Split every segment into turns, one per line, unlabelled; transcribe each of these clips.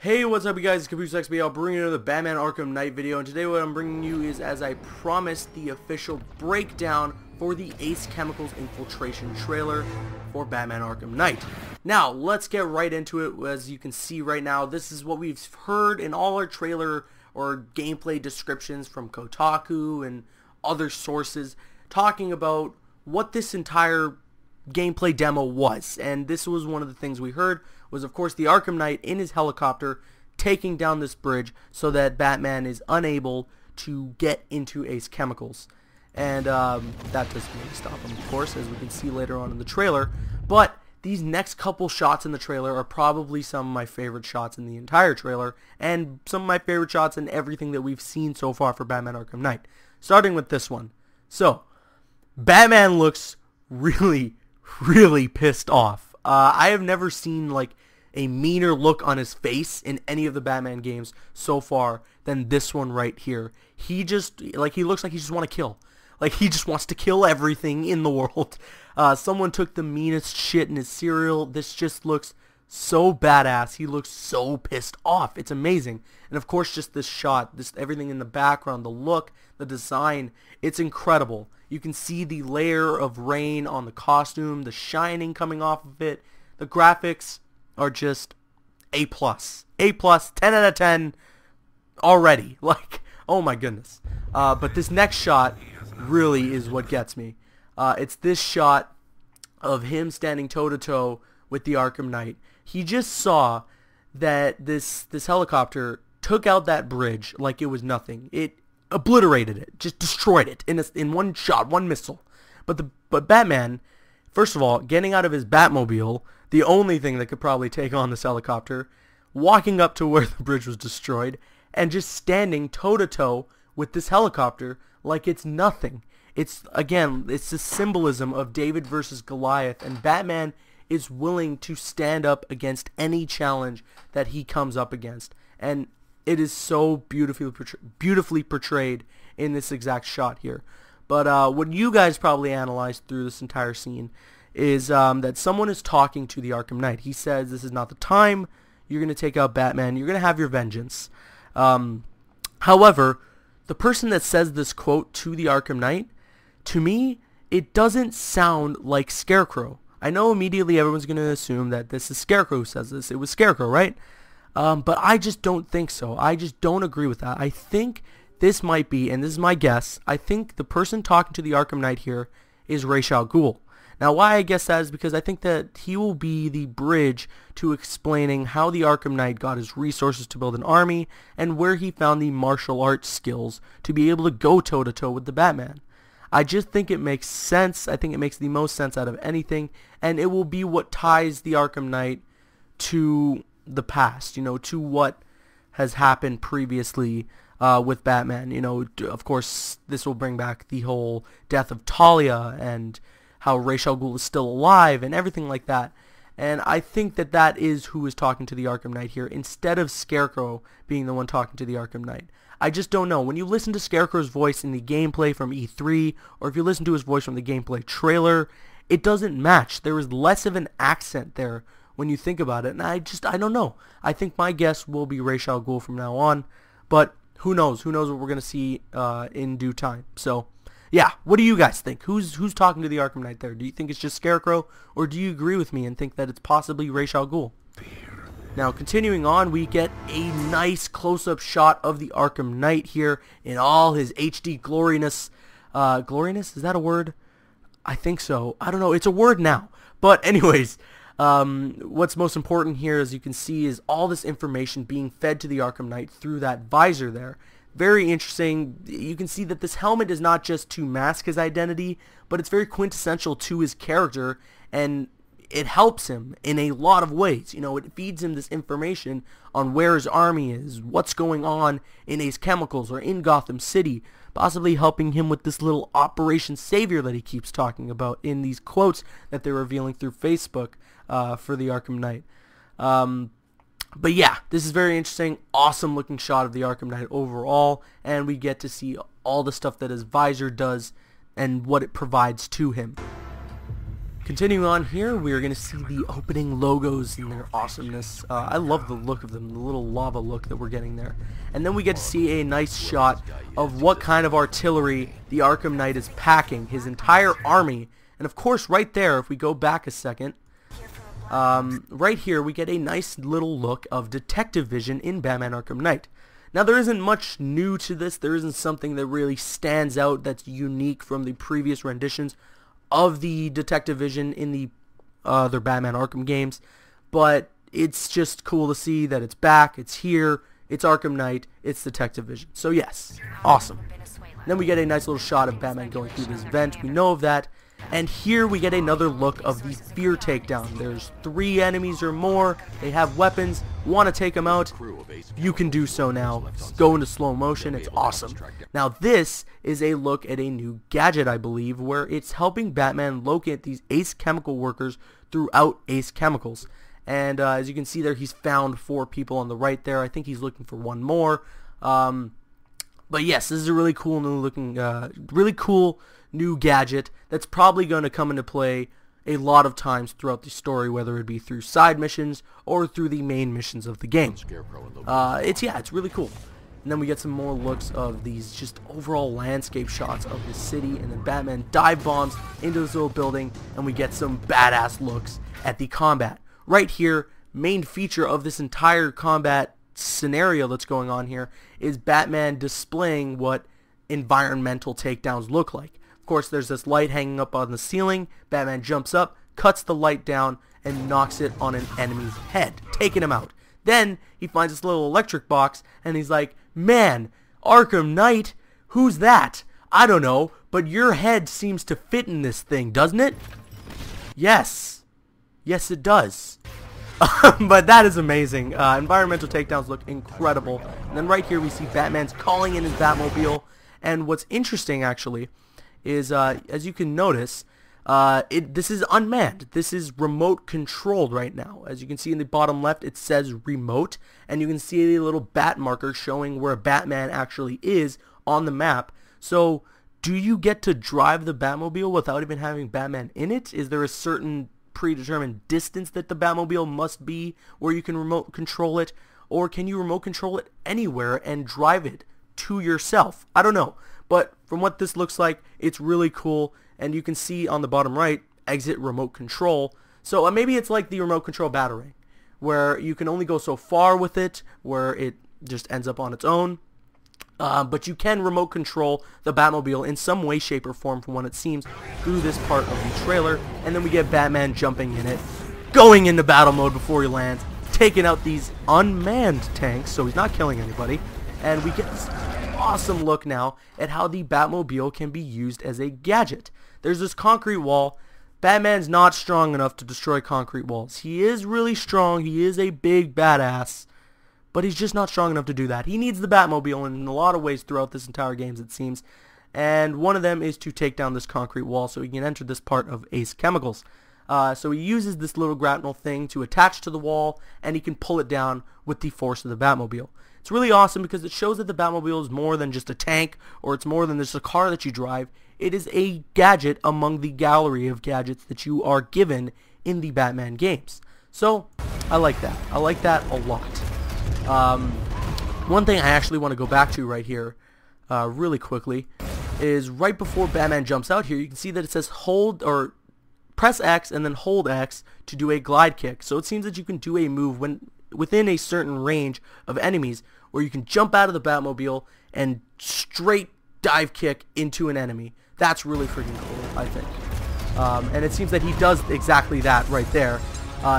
Hey, what's up you guys, it's CaboosXB. I'll bring you another Batman Arkham Knight video, and today what I'm bringing you is, as I promised, the official breakdown for the Ace Chemicals Infiltration trailer for Batman Arkham Knight. Now, let's get right into it. As you can see right now, this is what we've heard in all our trailer or gameplay descriptions from Kotaku and other sources talking about what this entire gameplay demo was, and this was one of the things we heard was, of course, the Arkham Knight in his helicopter taking down this bridge so that Batman is unable to get into Ace Chemicals. And that doesn't really stop him, of course, as we can see later on in the trailer. But these next couple shots in the trailer are probably some of my favorite shots in the entire trailer, and some of my favorite shots in everything that we've seen so far for Batman Arkham Knight. Starting with this one. So, Batman looks really pissed off. I have never seen like a meaner look on his face in any of the Batman games so far than this one right here. He just, like, he looks like he just wants to kill. Like, he just wants to kill everything in the world. Someone took the meanest shit in his cereal. This just looks so badass. He looks so pissed off. It's amazing. And of course, just this shot, this everything in the background, the look, the design, it's incredible. You can see the layer of rain on the costume, the shining coming off of it. The graphics are just A+. A+, 10 out of 10 already. Like, oh my goodness. But this next shot really is what gets me. It's this shot of him standing toe-to-toe with the Arkham Knight. He just saw that this helicopter took out that bridge like it was nothing. It obliterated it, just destroyed it in one shot, one missile. But Batman, first of all, getting out of his Batmobile, the only thing that could probably take on this helicopter, walking up to where the bridge was destroyed, and just standing toe-to-toe with this helicopter like it's nothing. It's, again, it's the symbolism of David versus Goliath, and Batman is willing to stand up against any challenge that he comes up against. And it is so beautifully portrayed in this exact shot here. But what you guys probably analyzed through this entire scene is that someone is talking to the Arkham Knight. He says, this is not the time. You're going to take out Batman. You're going to have your vengeance. However, the person that says this quote to the Arkham Knight, to me, it doesn't sound like Scarecrow. I know immediately everyone's going to assume that this is Scarecrow who says this. It was Scarecrow, right? But I just don't think so. I just don't agree with that. I think this might be, and this is my guess, I think the person talking to the Arkham Knight here is Ra's al Ghul. Now, why I guess that is because I think that he will be the bridge to explaining how the Arkham Knight got his resources to build an army and where he found the martial arts skills to be able to go toe-to-toe with the Batman. I just think it makes sense. I think it makes the most sense out of anything, and it will be what ties the Arkham Knight to the past, you know, to what has happened previously with Batman. You know, of course, this will bring back the whole death of Talia and how Ra's al Ghul is still alive and everything like that. And I think that that is who is talking to the Arkham Knight here, instead of Scarecrow being the one talking to the Arkham Knight. I just don't know. When you listen to Scarecrow's voice in the gameplay from E3, or if you listen to his voice from the gameplay trailer, it doesn't match. There is less of an accent there when you think about it, and I don't know. I think my guess will be Ra's al Ghul from now on, but who knows? Who knows what we're going to see in due time. So, yeah, what do you guys think? Who's talking to the Arkham Knight there? Do you think it's just Scarecrow, or do you agree with me and think that it's possibly Ra's al Ghul? Now, continuing on, we get a nice close-up shot of the Arkham Knight here in all his HD gloriness. Gloriness? Is that a word? I think so. I don't know. It's a word now. But anyways, what's most important here, as you can see, is all this information being fed to the Arkham Knight through that visor there. Very interesting. You can see that this helmet is not just to mask his identity, but it's very quintessential to his character, and it helps him in a lot of ways. You know, it feeds him this information on where his army is, what's going on in Ace Chemicals or in Gotham City, possibly helping him with this little Operation Savior that he keeps talking about in these quotes that they're revealing through Facebook for the Arkham Knight. But yeah, this is very interesting. Awesome looking shot of the Arkham Knight overall, and we get to see all the stuff that his visor does and what it provides to him. Continuing on here, we're going to see the opening logos and their awesomeness. I love the look of them, the little lava look that we're getting there. And then we get to see a nice shot of what kind of artillery the Arkham Knight is packing, his entire army. And of course, right there, if we go back a second, right here we get a nice little look of detective vision in Batman Arkham Knight. Now, there isn't much new to this. There isn't something that really stands out that's unique from the previous renditions of the detective vision in the other Batman Arkham games, but it's just cool to see that it's back, it's here, it's Arkham Knight, it's detective vision. So yes, awesome. Then we get a nice little shot of Batman going through this vent, we know of that, and here we get another look of the fear takedown. There's 3 enemies or more, they have weapons, want to take them out, you can do so now. Go into slow motion, it's awesome. Now this is a look at a new gadget, I believe, where it's helping Batman locate these Ace Chemical workers throughout Ace Chemicals. And as you can see there, he's found 4 people on the right there. I think he's looking for 1 more. But yes, this is a really cool new looking, really cool new gadget that's probably going to come into play a lot of times throughout the story, whether it be through side missions or through the main missions of the game. It's really cool. And then we get some more looks of these just overall landscape shots of the city, and then Batman dive bombs into this little building, and we get some badass looks at the combat. Right here, main feature of this entire combat scenario that's going on here is Batman displaying what environmental takedowns look like. Of course, there's this light hanging up on the ceiling. Batman jumps up, cuts the light down, and knocks it on an enemy's head, taking him out. Then he finds this little electric box, and he's like, "Man, Arkham Knight, who's that? I don't know, but your head seems to fit in this thing, doesn't it?" Yes. Yes, it does. But that is amazing. Environmental takedowns look incredible. And then right here we see Batman's calling in his Batmobile. And what's interesting, actually, is as you can notice, this is unmanned. This is remote controlled right now. As you can see in the bottom left, it says remote, and you can see a little bat marker showing where Batman actually is on the map. So do you get to drive the Batmobile without even having Batman in it? Is there a certain predetermined distance that the Batmobile must be where you can remote control it, or can you remote control it anywhere and drive it to yourself? I don't know, but from what this looks like, it's really cool. And you can see on the bottom right, exit remote control. So maybe it's like the remote control Batarang, where you can only go so far with it, where it just ends up on its own. But you can remote control the Batmobile in some way, shape, or form, from what it seems, through this part of the trailer. And then we get Batman jumping in it, going into battle mode before he lands, taking out these unmanned tanks, so he's not killing anybody. And we get this awesome look now at how the Batmobile can be used as a gadget. There's this concrete wall. Batman's not strong enough to destroy concrete walls. He is really strong. He is a big badass. But he's just not strong enough to do that. He needs the Batmobile in a lot of ways throughout this entire game, it seems. And one of them is to take down this concrete wall so he can enter this part of Ace Chemicals. So he uses this little grapnel thing to attach to the wall, and he can pull it down with the force of the Batmobile. It's really awesome because it shows that the Batmobile is more than just a tank, or it's more than just a car that you drive. It is a gadget among the gallery of gadgets that you are given in the Batman games. So, I like that. I like that a lot. One thing I actually want to go back to right here, really quickly, is right before Batman jumps out here, you can see that it says hold, or press X and then hold X to do a glide kick. So it seems that you can do a move when within a certain range of enemies, where you can jump out of the Batmobile and straight dive kick into an enemy. That's really freaking cool, I think. And it seems that he does exactly that right there.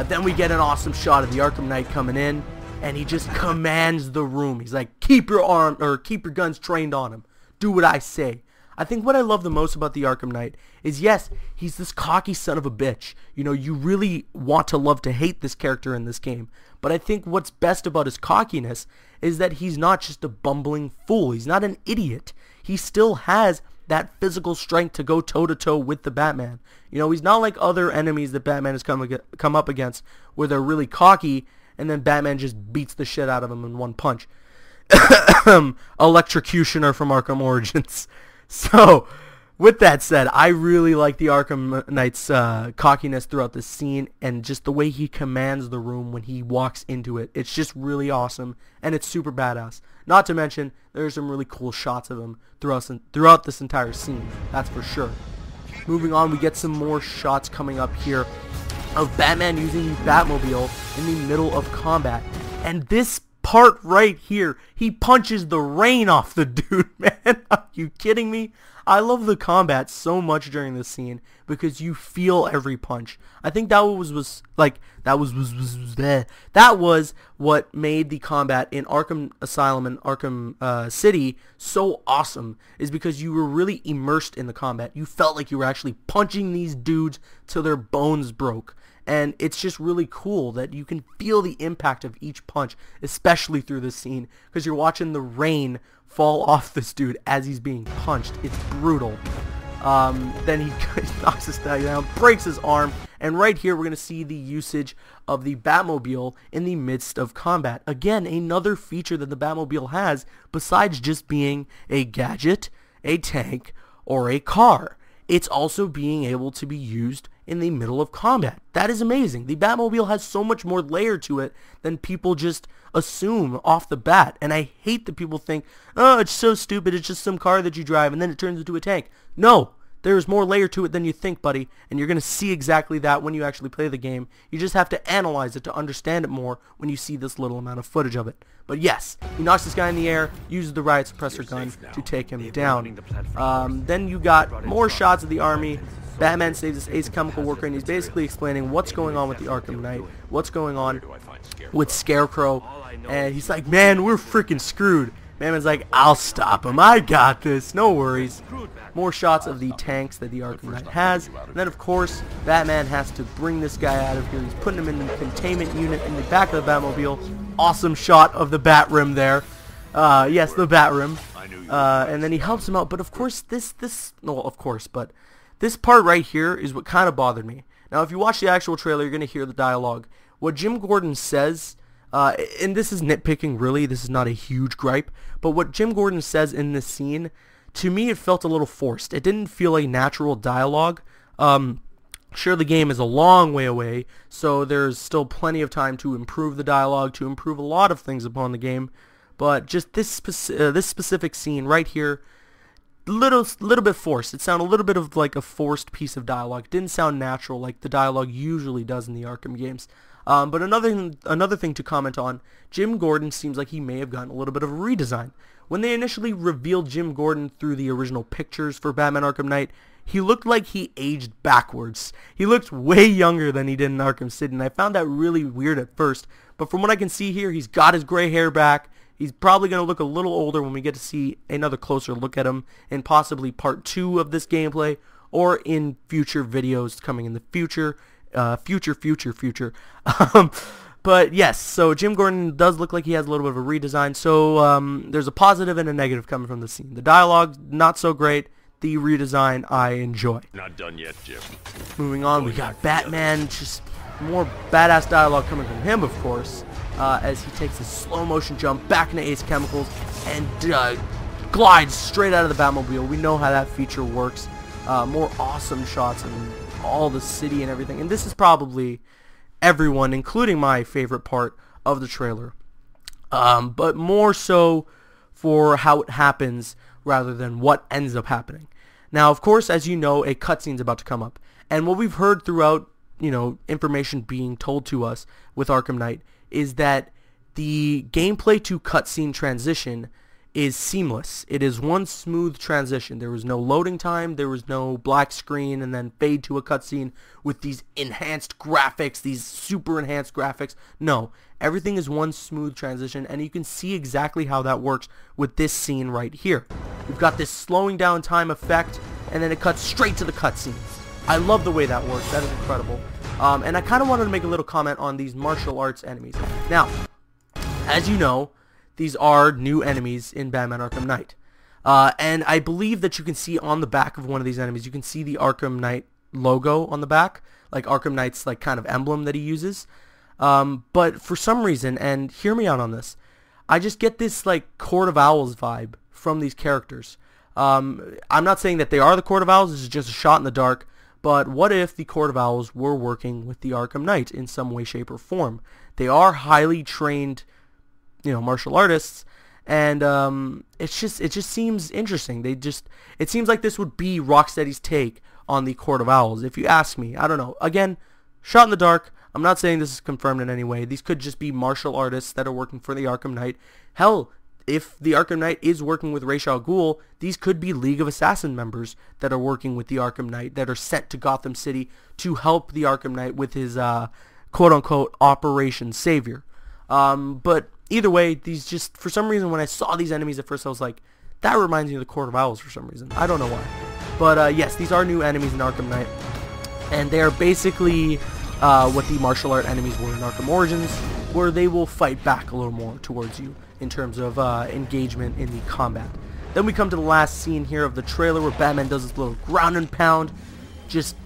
Then we get an awesome shot of the Arkham Knight coming in, and he just commands the room. He's like, keep your guns trained on him. Do what I say. I think what I love the most about the Arkham Knight is, yes, he's this cocky son of a bitch. You know, you really want to love to hate this character in this game. But I think what's best about his cockiness is that he's not just a bumbling fool. He's not an idiot. He still has that physical strength to go toe-to-toe with the Batman. You know, he's not like other enemies that Batman has come up against, where they're really cocky, and then Batman just beats the shit out of him in one punch. Electrocutioner from Arkham Origins. So, with that said, I really like the Arkham Knight's cockiness throughout the scene, and just the way he commands the room when he walks into it. It's just really awesome, and it's super badass. Not to mention, there's some really cool shots of him throughout this entire scene. That's for sure. Moving on, we get some more shots coming up here of Batman using the Batmobile in the middle of combat. And this part right here, he punches the rain off the dude, man. Are you kidding me? I love the combat so much during this scene because you feel every punch. I think that was what made the combat in Arkham Asylum and Arkham City so awesome, is because you were really immersed in the combat. You felt like you were actually punching these dudes till their bones broke. And it's just really cool that you can feel the impact of each punch, especially through this scene, because you're watching the rain fall off this dude as he's being punched. It's brutal. Then he knocks this guy down, breaks his arm, and right here we're going to see the usage of the Batmobile in the midst of combat. Again, another feature that the Batmobile has, besides just being a gadget, a tank, or a car. It's also being able to be used in the middle of combat. That is amazing. The Batmobile has so much more layer to it than people just assume off the bat. And I hate that people think, oh, it's so stupid, it's just some car that you drive and then it turns into a tank. No, there's more layer to it than you think, buddy. And you're going to see exactly that when you actually play the game. You just have to analyze it to understand it more when you see this little amount of footage of it. But yes, he knocks this guy in the air, uses the riot suppressor gun to take him down. Then you got more shots of the army. Batman saves this ace chemical worker, and he's basically explaining what's going on with the Arkham Knight, what's going on with Scarecrow, and he's like, man, we're freaking screwed. Batman's like, I'll stop him, I got this, no worries. More shots of the tanks that the Arkham Knight has, and then of course, Batman has to bring this guy out of here. He's putting him in the containment unit in the back of the Batmobile. Awesome shot of the bat rim there. Yes, the bat rim. And then he helps him out, but of course, this part right here is what kind of bothered me. Now, if you watch the actual trailer, you're going to hear the dialogue. What Jim Gordon says, and this is nitpicking really, this is not a huge gripe, but what Jim Gordon says in this scene, to me it felt a little forced. It didn't feel like natural dialogue. Sure, the game is a long way away, so there's still plenty of time to improve the dialogue, to improve a lot of things upon the game, but just this specific scene right here, little bit forced. It sounded a little bit of like a forced piece of dialogue. It didn't sound natural like the dialogue usually does in the Arkham games. But another thing to comment on, Jim Gordon seems like he may have gotten a little bit of a redesign. When they initially revealed Jim Gordon through the original pictures for Batman Arkham Knight, he looked like he aged backwards. He looked way younger than he did in Arkham City, and I found that really weird at first. But from what I can see here, he's got his gray hair back. He's probably going to look a little older when we get to see another closer look at him in possibly part 2 of this gameplay, or in future videos coming in the future. But yes, so Jim Gordon does look like he has a little bit of a redesign, so there's a positive and a negative coming from the scene. The dialogue, not so great. The redesign, I enjoy.
Not done yet, Jim.
Moving on, we got Batman, just more badass dialogue coming from him, of course, as he takes a slow motion jump back into Ace Chemicals and glides straight out of the Batmobile. We know how that feature works. More awesome shots of all the city and everything. And this is probably everyone, including my favorite part of the trailer. But more so for how it happens rather than what ends up happening. Now, of course, as you know, a cutscene's about to come up. And what we've heard throughout, information being told to us with Arkham Knight is that the gameplay to cutscene transition is seamless. It is one smooth transition. There was no loading time, there was no black screen and then fade to a cutscene with these enhanced graphics, these super enhanced graphics. No, everything is one smooth transition, and you can see exactly how that works with this scene right here. We've got this slowing down time effect, and then it cuts straight to the cutscene. I love the way that works. That is incredible. And I kind of wanted to make a little comment on these martial arts enemies. Now, as you know, these are new enemies in Batman Arkham Knight. And I believe that you can see on the back of one of these enemies, you can see the Arkham Knight logo on the back, like Arkham Knight's like kind of emblem that he uses. But for some reason, and hear me out on this, I just get this like Court of Owls vibe from these characters. I'm not saying that they are the Court of Owls. This is just a shot in the dark. But what if the Court of Owls were working with the Arkham Knight in some way, shape, or form? They are highly trained, martial artists, and it just seems interesting. It seems like this would be Rocksteady's take on the Court of Owls, if you ask me. I don't know. Again, shot in the dark. I'm not saying this is confirmed in any way. These could just be martial artists that are working for the Arkham Knight. Hell, if the Arkham Knight is working with Ra's al Ghul, these could be League of Assassin members that are working with the Arkham Knight, that are sent to Gotham City to help the Arkham Knight with his quote-unquote Operation Savior. But either way, these just, for some reason, when I saw these enemies at first, I was like, that reminds me of the Court of Owls for some reason. I don't know why. But yes, these are new enemies in Arkham Knight, and they are basically what the martial art enemies were in Arkham Origins, where they will fight back a little more towards you in terms of engagement in the combat. Then we come to the last scene here of the trailer where Batman does this little ground and pound, just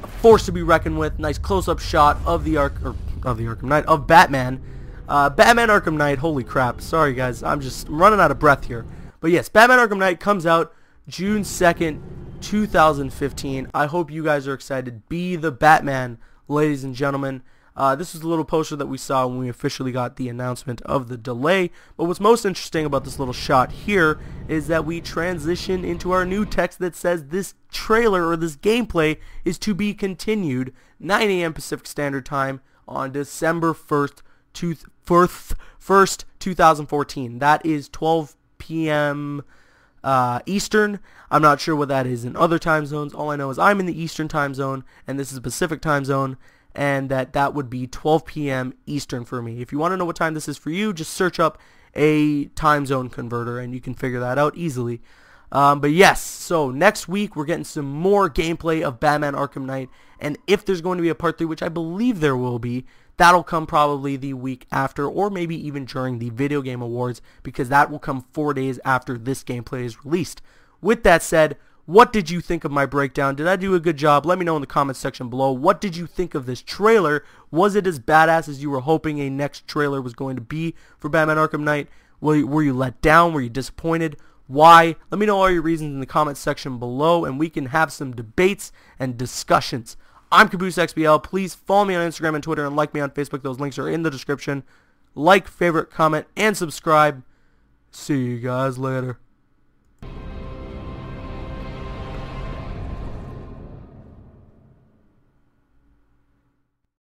a force to be reckoned with. Nice close-up shot of the Arkham Knight, of Batman. Batman Arkham Knight, holy crap. Sorry guys, I'm running out of breath here. But yes, Batman Arkham Knight comes out June 2nd, 2015. I hope you guys are excited. Be the Batman, ladies and gentlemen. This is a little poster that we saw when we officially got the announcement of the delay. But what's most interesting about this little shot here is that we transition into our new text that says this trailer or this gameplay is to be continued 9 a.m. Pacific Standard Time on December 1st, 2014. That is 12 p.m. Eastern. I'm not sure what that is in other time zones. All I know is I'm in the Eastern time zone, and this is Pacific time zone, and that would be 12 p.m. Eastern for me. If you want to know what time this is for you, just search up a time zone converter, and you can figure that out easily. But yes, so next week we're getting some more gameplay of Batman Arkham Knight, and if there's going to be a part 3, which I believe there will be, that'll come probably the week after, or maybe even during the Video Game Awards, because that will come 4 days after this gameplay is released. With that said, what did you think of my breakdown? Did I do a good job? Let me know in the comments section below. What did you think of this trailer? Was it as badass as you were hoping a next trailer was going to be for Batman Arkham Knight? Were you let down? Were you disappointed? Why? Let me know all your reasons in the comments section below, and we can have some debates and discussions. I'm CaboosXBL. Please follow me on Instagram and Twitter, and like me on Facebook. Those links are in the description. Like, favorite, comment, and subscribe. See you guys later.